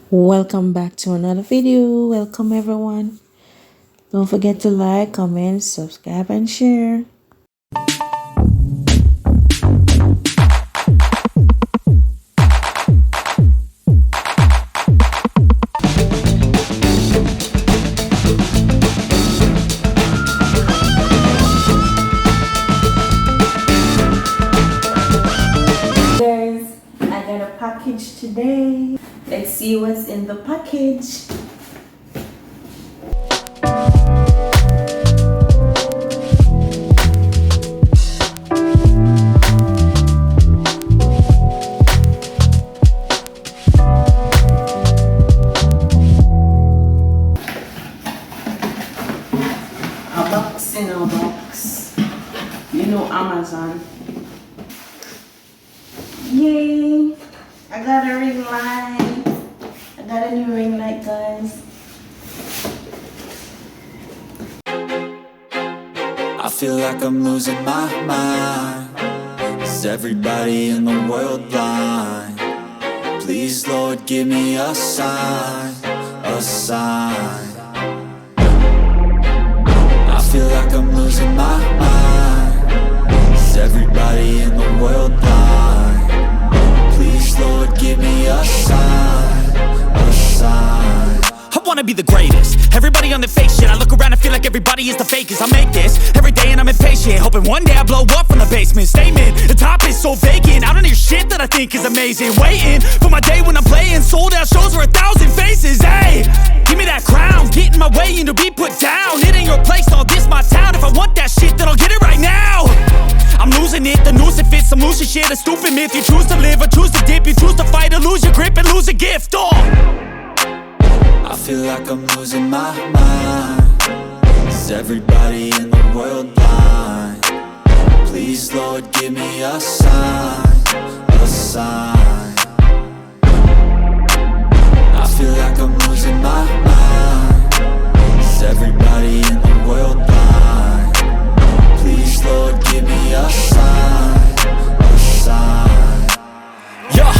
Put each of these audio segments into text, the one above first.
Welcome back to another video. Welcome everyone. Don't forget to like, comment, subscribe and share. Guys, I got a package today. Let's see what's in the package. A box in a box. You know Amazon. Yay! I got a ring light. I got a new ring light, guys. I feel like I'm losing my mind. Is everybody in the world blind? Please, Lord, give me a sign, a sign. I feel like I'm losing my mind. Is everybody in the world blind? Please, Lord, give me a sign, a sign. I wanna be the greatest. Everybody on the fake shit. I look around and feel like everybody is the fakest. I make this every day and I'm impatient, hoping one day I blow up from the basement. Statement, the top is so vacant. I don't hear shit that I think is amazing. Waiting for my day when I'm playing sold out shows for 1,000 faces. Hey, give me that crown, get in my way and to be put down. It ain't your place, all this my town. If I want that shit, then I'll get it right now. I'm losing it, the noose it fits. I'm losing shit, a stupid myth. You choose to live or choose to dip. You choose to fight or lose your grip and lose a gift. I feel like I'm losing my mind. Is everybody in the world blind? Please, Lord, give me a sign, a sign. I feel like I'm losing my mind. Is everybody in the world blind? Please, Lord, give me a sign, a sign. Yeah,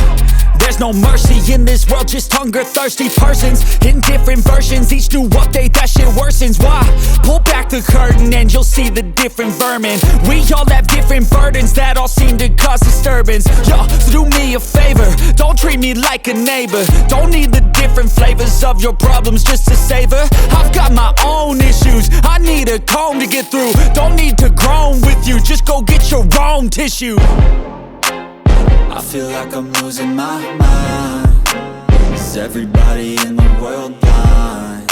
there's no mercy in this world, just hunger-thirsty persons in different versions. Each new update, that shit worsens. Why? Pull back the curtain and you'll see the different vermin. We all have different burdens that all seem to cause disturbance. Yo, so do me a favor, don't treat me like a neighbor. Don't need the different flavors of your problems just to savor. I've got my own issues, I need a comb to get through. Don't need to groan with you, just go get your own tissue. I feel like I'm losing my mind. Is everybody in the world blind?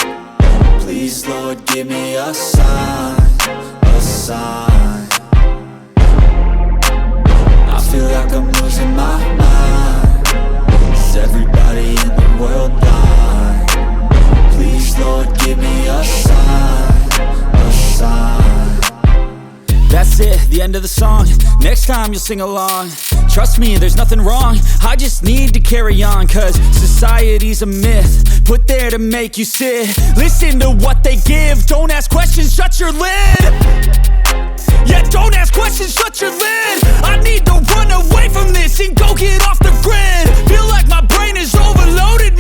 Please, Lord, give me a sign, a sign. I feel like I'm losing my mind. Is everybody in the world blind? Please, Lord, give me a sign, a sign. That's it, the end of the song. Next time you'll sing along. Trust me, there's nothing wrong. I just need to carry on, cause society's a myth put there to make you sit. Listen to what they give. Don't ask questions, shut your lid. Yeah, don't ask questions, shut your lid. I need to run away from this and go get off the grid. Feel like my brain is overloaded